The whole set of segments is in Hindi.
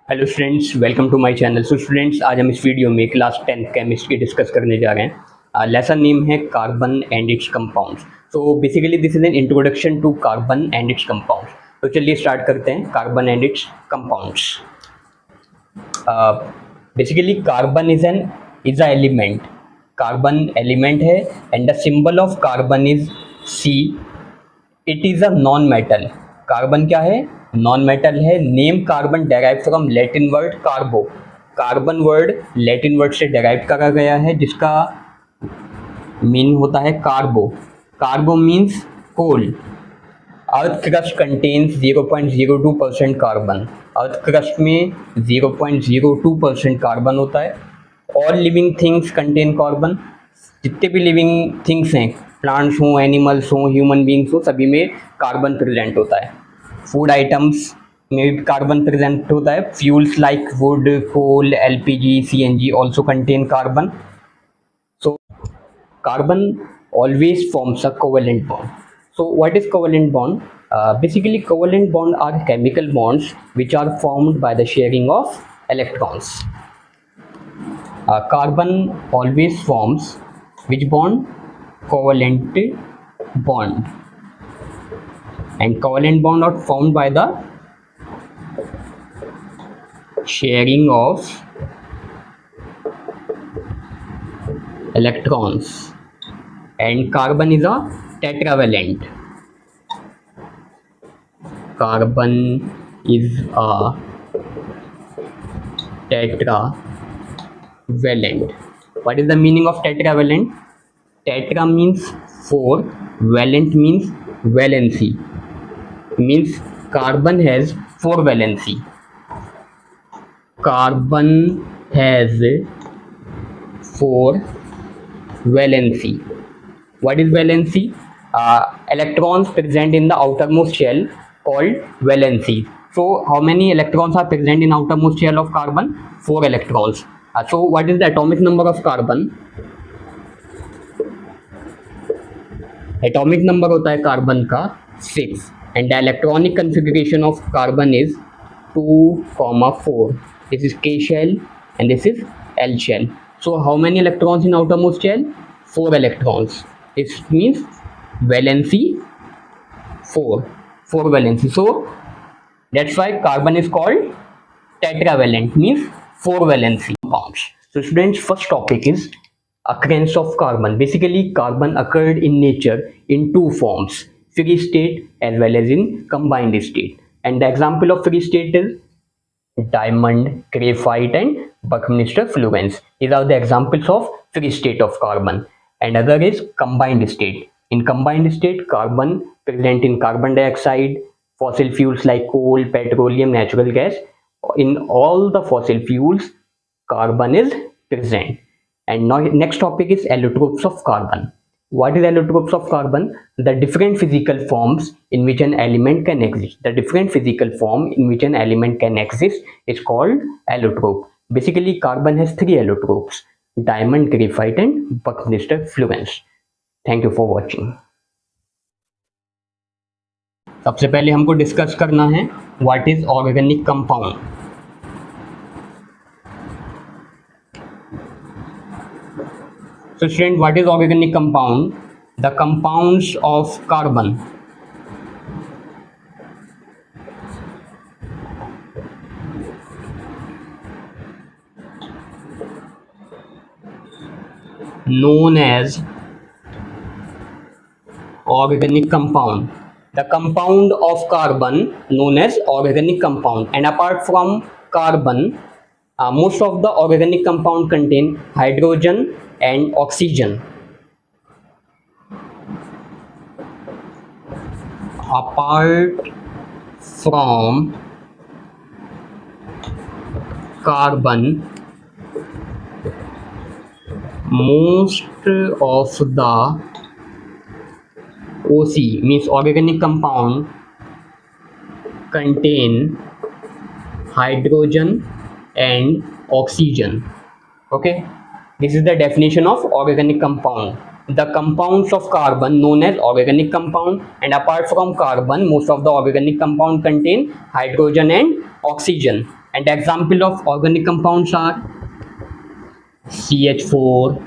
Hello students, welcome to my channel. So students, आज हम इस वीडियो में क्लास 10 केमिस्ट्री डिस्कस करने जा रहे हैं। लेसन नेम है carbon and its compounds. So basically this is an introduction to carbon and its compounds. तो चलिए स्टार्ट करते हैं carbon and its compounds. Basically carbon is a element. Carbon element है and the symbol of carbon is C. It is a non metal. Carbon क्या है? नॉन मेटल है। Name carbon derive from Latin word carbo. Carbon word Latin word से डेराइव करा गया है जिसका मीनिंग होता है carbo. Carbo means coal. Earth crust contains 0.02% carbon. Earth crust में 0.02% कार्बन होता है। All living things contain carbon. जितने भी लिविंग थिंग्स हैं, प्लांट्स हों, एनिमल्स हों, ह्यूमन बींग्स हों, सभी में कार्बन प्रेजेंट होता है। फूड आइटम्स में भी कार्बन प्रेजेंट होता है। Fuels like wood, coal, LPG, CNG also contain carbon. So carbon always forms a covalent bond. So what is covalent bond? Basically covalent bond are chemical bonds which are formed by the sharing of electrons. Carbon always forms which bond? Covalent bond. And covalent bond are formed by the sharing of electrons. And carbon is a tetravalent. Carbon is a tetravalent. What is the meaning of tetravalent? Tetra means 4, valent means valency. Means carbon has 4 valency. Carbon has 4 valency. What is valency? Electrons present in the outermost shell called valency. So how many electrons are present in outermost shell of carbon? 4 electrons. So what is the atomic number of carbon? Atomic number होता है कार्बन का 6 and the electronic configuration of carbon is 2,4. This is K shell and this is L shell. So how many electrons in outermost shell? 4 electrons. This means valency 4 valency. So that's why carbon is called tetravalent, means 4 valency compounds. So students, first topic is occurrence of carbon. Basically carbon occurred in nature in 2 forms, free state as well as in combined state. And the example of free state is diamond, graphite and Buckminster fullerenes. These are the examples of free state of carbon. And other is combined state. In combined state, carbon present in carbon dioxide, fossil fuels like coal, petroleum, natural gas. In all the fossil fuels, carbon is present. And now next topic is allotropes of carbon. What is allotropes of carbon? The different physical forms in which an element can exist. The different physical form in which an element can exist is called allotrope. Basically carbon has 3 allotropes: diamond, graphite and Buckminster fullerenes. Thank you for watching. सबसे पहले हमको डिस्कस करना है what is organic compound. So student, what is organic compound? The compounds of carbon. Known as organic compound. The compound of carbon known as organic compound. And apart from carbon, most of the organic compound contain hydrogen and oxygen. Apart from carbon, most of the OC means organic compound contain hydrogen and oxygen. Okay, this is the definition of organic compound. The compounds of carbon known as organic compound, and apart from carbon most of the organic compound contain hydrogen and oxygen. And the example of organic compounds are CH4,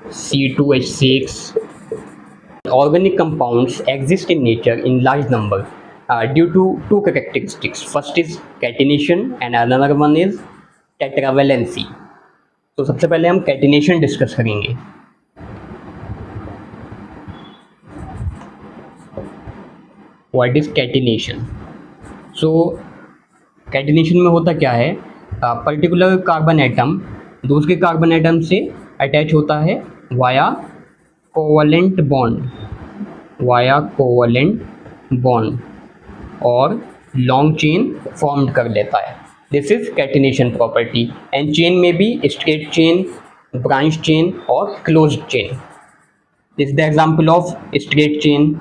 C2H6. Organic compounds exist in nature in large number due to two characteristics. First is catenation and another one is tetravalency. तो सबसे पहले हम कैटिनेशन डिस्कस करेंगे. What is catenation? So catenation में होता क्या है, पर्टिकुलर कार्बन एटम दूसरे कार्बन एटम से अटैच होता है वाया कोवलेंट बॉन्ड और लॉन्ग चेन फॉर्म्ड कर लेता है. This is catenation property. And chain में भी स्ट्रेट चेन, ब्रांच चेन और closed chain. This is the example of straight chain.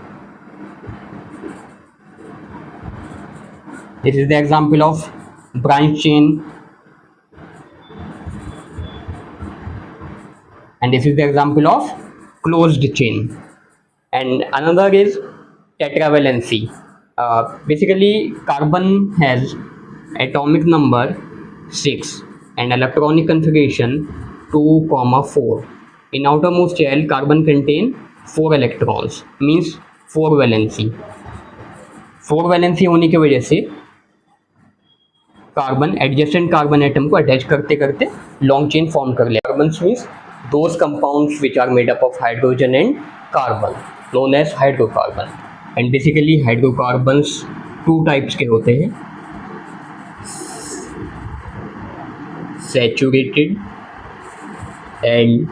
This is the example of branch chain, and this is the example of closed chain. And another is tetravalency. Basically, carbon has atomic number 6 and electronic configuration 2,4. In outermost shell, carbon contain 4 electrons, means 4 valency. 4 valency होने की वजह से कार्बन एडजेसेंट कार्बन एटम को अटैच करते करते लॉन्ग चेन फॉर्म कर ले. Carbon means those compounds which are made up of hydrogen and carbon, known as hydrocarbon. And basically hydrocarbons 2 types के होते हैं, सैचुरेटेड एंड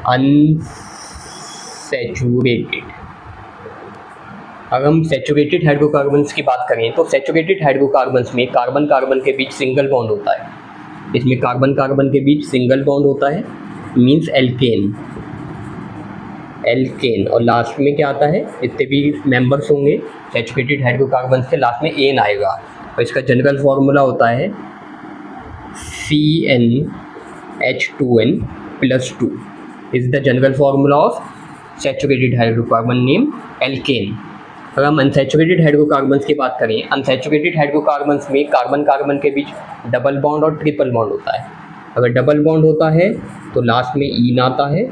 अनसैचुरेटेड. अगर हम सैचुरेटेड हाइड्रोकार्बन्स की बात करें तो सैचुरेटेड हाइड्रोकार्बन्स में कार्बन कार्बन के बीच सिंगल बॉन्ड होता है. इसमें कार्बन कार्बन के बीच सिंगल बॉन्ड होता है, मींस एल्केन. और लास्ट में क्या आता है, इतने भी मेंबर्स होंगे सैचुरेटेड हाइड्रोकार्बन्स के, लास्ट में एन आएगा. और इसका जनरल फार्मूला होता है CnH2n+2 is the general formula of saturated hydrocarbon name alkane. अगर हम अनसैचुरेटेड हाइड्रोकार्बन्स की बात करें, अनसैचुरेटेड हाइड्रोकार्बन्स में कार्बन कार्बन के बीच डबल बॉन्ड और ट्रिपल बॉन्ड होता है. अगर डबल बॉन्ड होता है तो लास्ट में ईन आता है,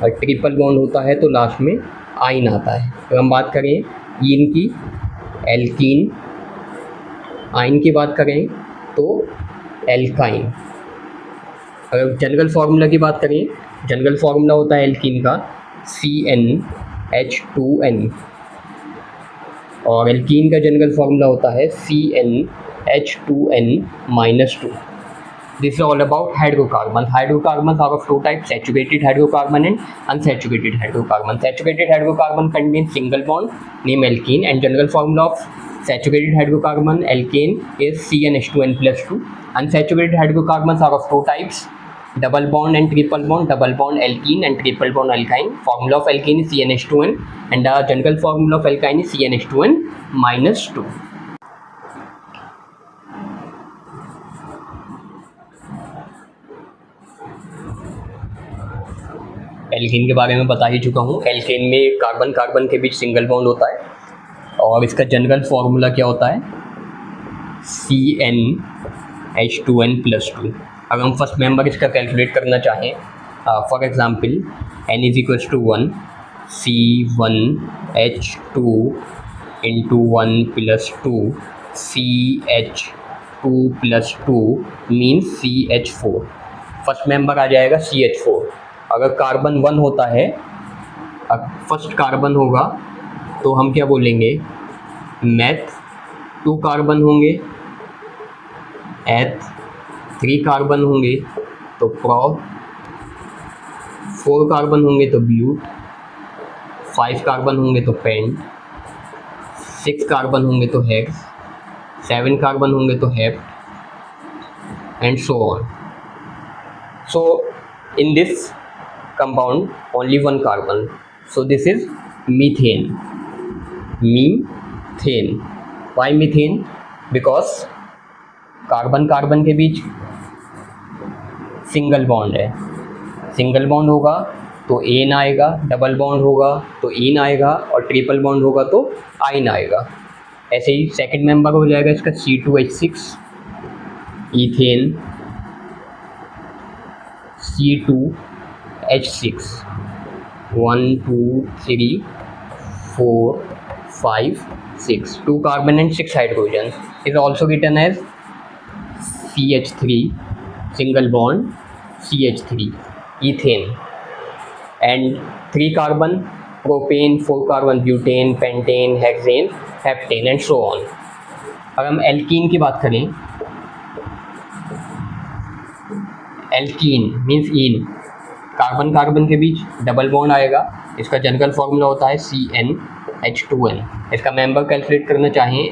और ट्रिपल बॉन्ड होता है तो लास्ट में आइन आता है. अगर हम बात करें ईन की, एल्कीन. आइन की बात करें तो एल्काइन. अगर जनरल फार्मूला की बात करें, जनरल फार्मूला होता है एल्कीन का CnH2n, और एल्कीन का जनरल फार्मूला होता है CnH2n-2. This is all about hydrocarbon. Hydrocarbon are of 2 types, saturated hydrocarbon and unsaturated hydrocarbon. Saturated hydrocarbon contain single bond name alkene, and general formula of saturated hydrocarbon alkane is CnH2n+2. Unsaturated hydrocarbons are of 2 types, double bond and triple bond. Double bond alkene and triple bond alkyne. Formula of alkene is CnH2n and the general formula of alkyne is CnH2n-2. Alkene के बारे में बता ही चुका हूँ. एल्कीन में कार्बन कार्बन के बीच सिंगल बॉन्ड होता है, और इसका जनरल फार्मूला क्या होता है, CnH2n+2. अगर हम फर्स्ट मेंबर इसका कैलकुलेट करना चाहें, for example n = 1, C1H2 × 1+2 CH2+2 means CH4. First member आ जाएगा CH4. अगर कार्बन 1 होता है, फर्स्ट कार्बन होगा तो हम क्या बोलेंगे, मैथ. 2 कार्बन होंगे एथ, 3 कार्बन होंगे तो प्रो, 4 कार्बन होंगे तो ब्यूट, 5 कार्बन होंगे तो पेंट, 6 कार्बन होंगे तो हेक्स, 7 कार्बन होंगे तो hept, and so on. So in this compound only 1 carbon, so this is methane. Why methane? Because carbon carbon के बीच सिंगल बॉन्ड है. सिंगल बॉन्ड होगा तो एन आएगा, डबल बॉन्ड होगा तो इन आएगा, और ट्रिपल बॉन्ड होगा तो आइन आएगा. ऐसे ही सेकंड मेंबर हो जाएगा इसका C2H6, ethane C2H6, 1 2 3 4 5 6, 2 carbon and 6 hydrogen is also written as CH3 single bond CH3 ethane, and 3 carbon propane, 4 carbon butane, pentane, hexane, heptane and so on. अगर हम एल्कीन की बात करें, alkene means in, carbon carbon के बीच डबल बॉन्ड आएगा, इसका जनरल फॉर्मूला होता है CnH2n। इसका मेंबर कैलकुलेट करना चाहें,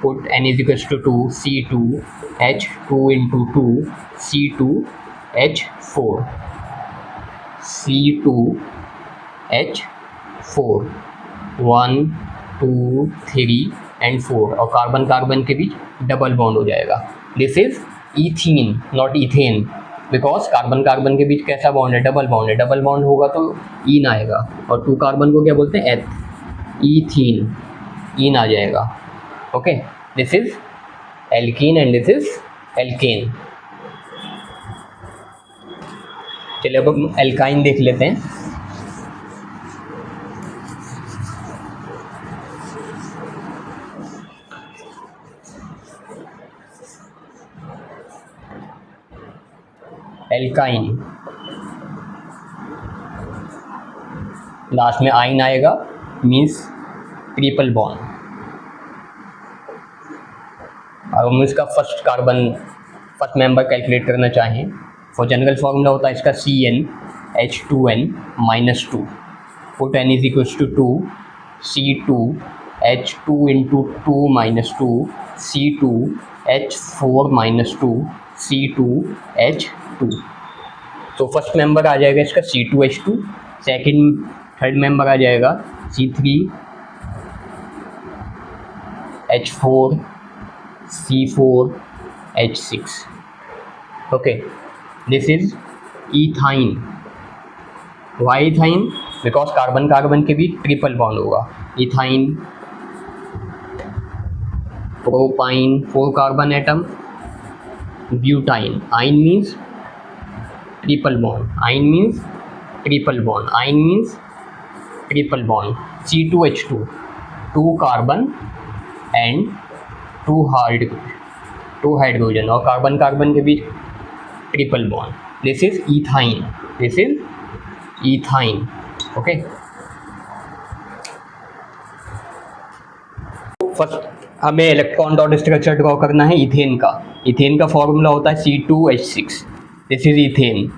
put n is equals to 2, C2H2 into 2 C2H4, C2H4 1 2 3 and 4, और कार्बन कार्बन के बीच डबल बॉन्ड हो जाएगा। This is ethene not ethane, because carbon carbon के बीच कैसा बॉन्ड है, डबल बॉन्ड है, डबल बॉन्ड होगा तो ईन आएगा, और 2 कार्बन को क्या बोलते हैं, एथ, इथीन, ईन आ जाएगा। Okay, this is alkene and this is alkane. चलिए अब हम एल्काइन देख लेते हैं। एल्काइन लास्ट में आइन आएगा, मीन्स ट्रिपल बॉन्ड। अब हम इसका फर्स्ट मेंबर कैलकुलेट करना चाहें, फॉर जनरल फॉर्मूला होता है इसका CnH2n minus 2, put n is equals to 2 C2H2 into 2 minus 2 C2H4 minus 2 C2H2। तो फर्स्ट मेंबर आ जाएगा इसका C2H2, थर्ड मेंबर आ जाएगा C3H4 C4H6। Okay, this is ethyne. Why ethyne? Because carbon carbon के बीच ट्रिपल बॉन्ड होगा। Ethyne, propyne 4 carbon atom, butyne, yne means triple bond, yne means triple bond, yne means triple bond. C2H2 2 carbon and 2 hydrogen, और कार्बन कार्बन के बीच triple bond. This is ethyne, this is ethyne. Okay, first हमें इलेक्ट्रॉन डॉट स्ट्रक्चर ड्रॉ करना है इथेन का। इथेन का फॉर्मूला होता है C2H6, दिस इज इथेन।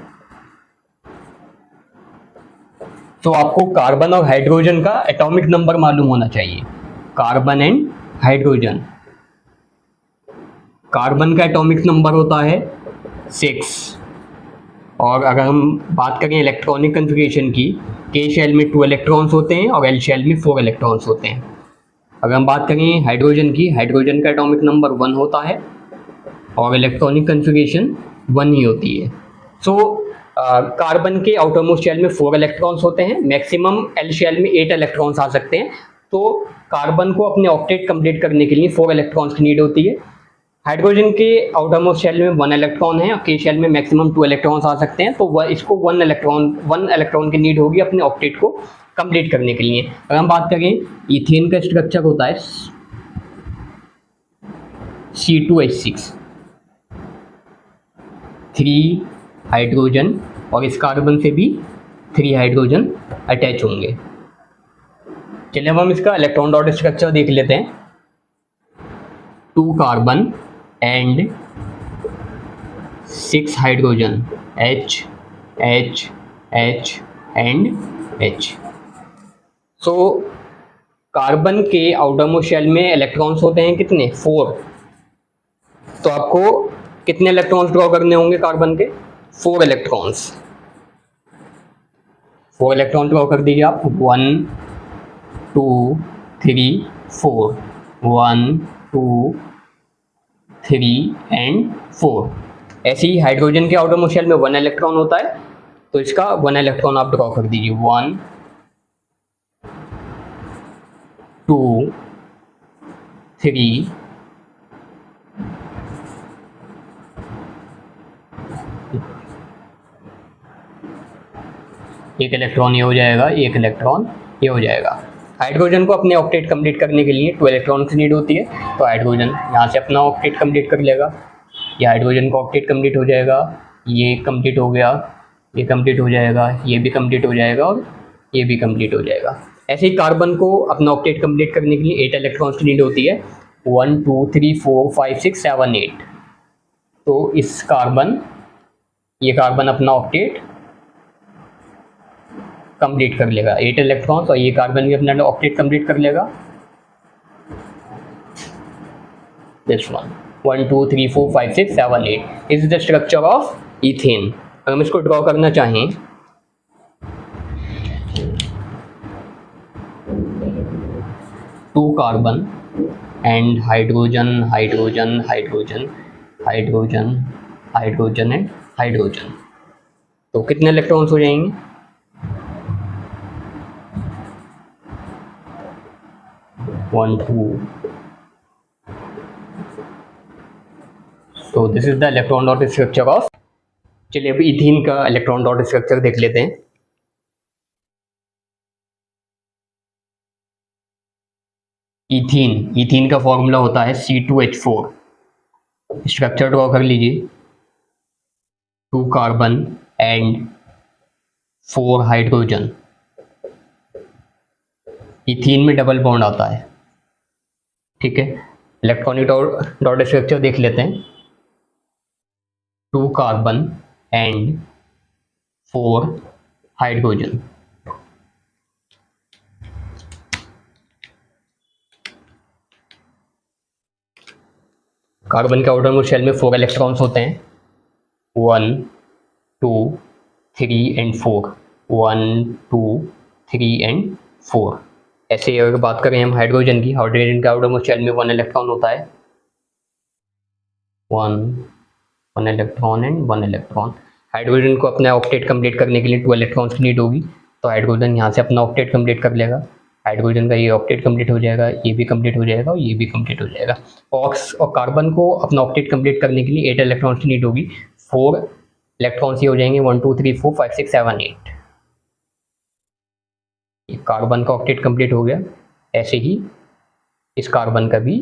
तो आपको कार्बन और हाइड्रोजन का एटॉमिक नंबर मालूम होना चाहिए, कार्बन एंड हाइड्रोजन। कार्बन का एटॉमिक नंबर होता है 6, और अगर हम बात करें इलेक्ट्रॉनिक कन्फिगरेशन की, K शेल में 2 इलेक्ट्रॉन्स होते हैं और L शेल में 4 इलेक्ट्रॉन्स होते हैं। अगर हम बात करें हाइड्रोजन की, हाइड्रोजन का एटॉमिक नंबर 1 होता है और इलेक्ट्रॉनिक कन्फिगरेशन 1 ही होती है। सो कार्बन के आउटरमोस्ट शेल में 4 इलेक्ट्रॉन्स होते हैं, मैक्सिमम L शेल में 8 इलेक्ट्रॉन्स आ सकते हैं। तो कार्बन को अपने ऑक्टेट कंप्लीट करने के लिए 4 इलेक्ट्रॉन्स की नीड होती है। हाइड्रोजन के आउटरमोस्ट शेल में 1 इलेक्ट्रॉन है और K शेल में मैक्सिमम 2 इलेक्ट्रॉन्स आ सकते हैं। तो इसको 1 इलेक्ट्रॉन की नीड होगी अपने ऑक्टेट को कंप्लीट करने के लिए। अगर हम बात करें, इथेन का स्ट्रक्चर होता है C2H6, 3 हाइड्रोजन, और इस कार्बन से भी 3 हाइड्रोजन अटैच होंगे। चलिए अब हम इसका इलेक्ट्रॉन डॉट स्ट्रक्चर देख लेते हैं। 2 carbon and 6 hydrogen, H H H and H। So carbon के आउटरमोस्ट शेल में इलेक्ट्रॉन्स होते हैं कितने, 4। तो आपको कितने इलेक्ट्रॉन्स ड्रॉ करने होंगे कार्बन के, 4 इलेक्ट्रॉन्स। 4 इलेक्ट्रॉन ड्रॉ कर दीजिए आप, 1 2 3 4, 1 2 3 एंड 4। ऐसे ही हाइड्रोजन के आउटरमोस्ट शेल में 1 इलेक्ट्रॉन होता है, तो इसका 1 इलेक्ट्रॉन आप ड्रॉ कर दीजिए, 1 2 3 एक इलेक्ट्रॉन ये हो जाएगा, एक इलेक्ट्रॉन ये हो जाएगा। हाइड्रोजन को अपने ऑक्टेट कंप्लीट करने के लिए 2 इलेक्ट्रॉन्स नीड होती है, तो हाइड्रोजन यहाँ से अपना ऑक्टेट कंप्लीट कर लेगा। ये हाइड्रोजन का ऑक्टेट कंप्लीट हो जाएगा, ये कंप्लीट हो गया, ये कंप्लीट हो जाएगा, ये भी कंप्लीट हो जाएगा और ये भी कंप्लीट हो जाएगा। ऐसे ही कार्बन को अपना ऑक्टेट कंप्लीट करने के लिए 8 इलेक्ट्रॉन्स की नीड होती है, 1 2 3 4 5 6 7 8। तो इस कार्बन, ये कार्बन अपना ऑक्टेट कंप्लीट कर लेगा, 8 इलेक्ट्रॉन्स, और ये कार्बन भी अपना ऑक्टेट कंप्लीट कर लेगा। This one 1 2 3 4 5 6 7 8 is the structure of ethane. अगर हम इसको ड्रॉ करना चाहें, two carbon and hydrogen hydrogen hydrogen hydrogen hydrogen and hydrogen, तो कितने इलेक्ट्रॉन्स हो जाएंगे? 1 2। so this is the electron dot structure of, चलिए अभी इथीन का इलेक्ट्रॉन डॉट स्ट्रक्चर देख लेते हैं। इथीन का फॉर्मूला होता है C2H4। स्ट्रक्चर ड्रॉ कर लीजिए, 2 कार्बन एंड 4 हाइड्रोजन। इथीन में डबल बॉन्ड आता है, ठीक है। इलेक्ट्रॉनिक डॉट स्ट्रक्चर देख लेते हैं, 2 कार्बन एंड 4 हाइड्रोजन। कार्बन के आउटरमोस्ट शेल में 4 इलेक्ट्रॉन्स होते हैं, 1 2 3 एंड 4, 1 2 3 एंड 4। ऐसे अगर बात करें हम हाइड्रोजन की, हाइड्रोजन के आउटरमोस्ट शेल में 1 इलेक्ट्रॉन होता है, 1 इलेक्ट्रॉन एंड 1 इलेक्ट्रॉन। हाइड्रोजन को अपना ऑक्टेट कंप्लीट करने के लिए 2 इलेक्ट्रॉन्स की नीड होगी, तो हाइड्रोजन यहाँ से अपना ऑक्टेट कंप्लीट कर लेगा। हाइड्रोजन का ये ऑक्टेट कंप्लीट हो जाएगा, ये भी कंप्लीट हो जाएगा और ये भी कंप्लीट हो जाएगा। ऑक्स और कार्बन को अपना ऑक्टेट कंप्लीट करने के लिए 8 इलेक्ट्रॉन्स की नीड होगी, 4 इलेक्ट्रॉन्स ये हो जाएंगे, 1 2 3 4 5 6 7 8। ये कार्बन का ऑक्टेट कंप्लीट हो गया, ऐसे ही इस कार्बन का भी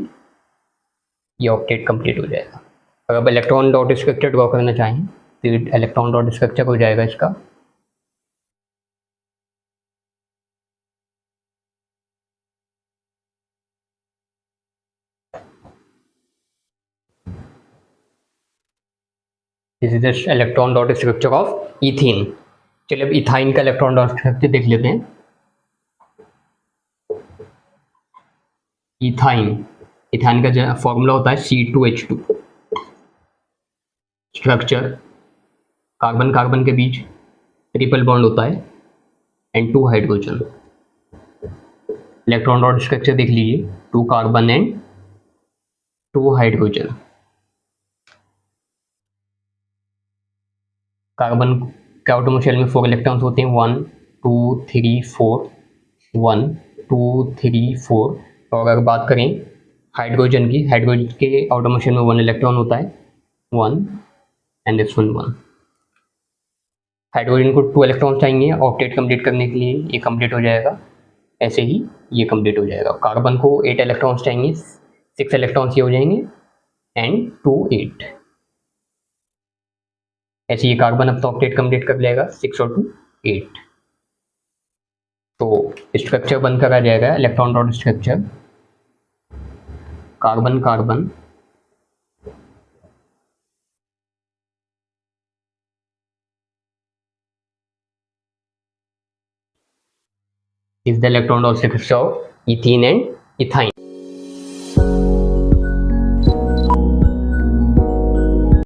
ये ऑक्टेट कंप्लीट हो जाएगा। अगर आप इलेक्ट्रॉन डॉट स्ट्रक्चर ड्रॉ करना चाहें तो इलेक्ट्रॉन डॉट स्ट्रक्चर हो जाएगा इसका, this is the electron dot structure of ethene. चलिए अब इथाइन का इलेक्ट्रॉन डॉट स्ट्रक्चर देख लेते हैं। इथाइन का फॉर्मूला होता है C2H2। स्ट्रक्चर, कार्बन कार्बन के बीच ट्रिपल बॉन्ड होता है and 2 hydrogen. Electron dot structure देख लीजिए, 2 कार्बन एंड 2 हाइड्रोजन। कार्बन के आउटरमोस्ट शेल में 4 इलेक्ट्रॉन्स होते हैं, 1 2 3 4, 1 2 3 4। और अगर बात करें हाइड्रोजन की, हाइड्रोजन के आउटरमोस्ट शेल में 1 इलेक्ट्रॉन होता है, 1 एंड दिस वन 1। हाइड्रोजन को 2 इलेक्ट्रॉन्स चाहिए ऑक्टेट कंप्लीट करने के लिए, ये कंप्लीट हो जाएगा, ऐसे ही ये कंप्लीट हो जाएगा। कार्बन को 8 इलेक्ट्रॉन्स चाहिए, 6 इलेक्ट्रॉन्स ये हो जाएंगे एंड 2 8। ऐसे ये कार्बन अपना ऑक्टेट कंप्लीट कर लेगा, 6 और 2 8। तो स्ट्रक्चर बनकर आ जाएगा electron dot structure, carbon carbon is the electron dot structure of ethene and ethyne.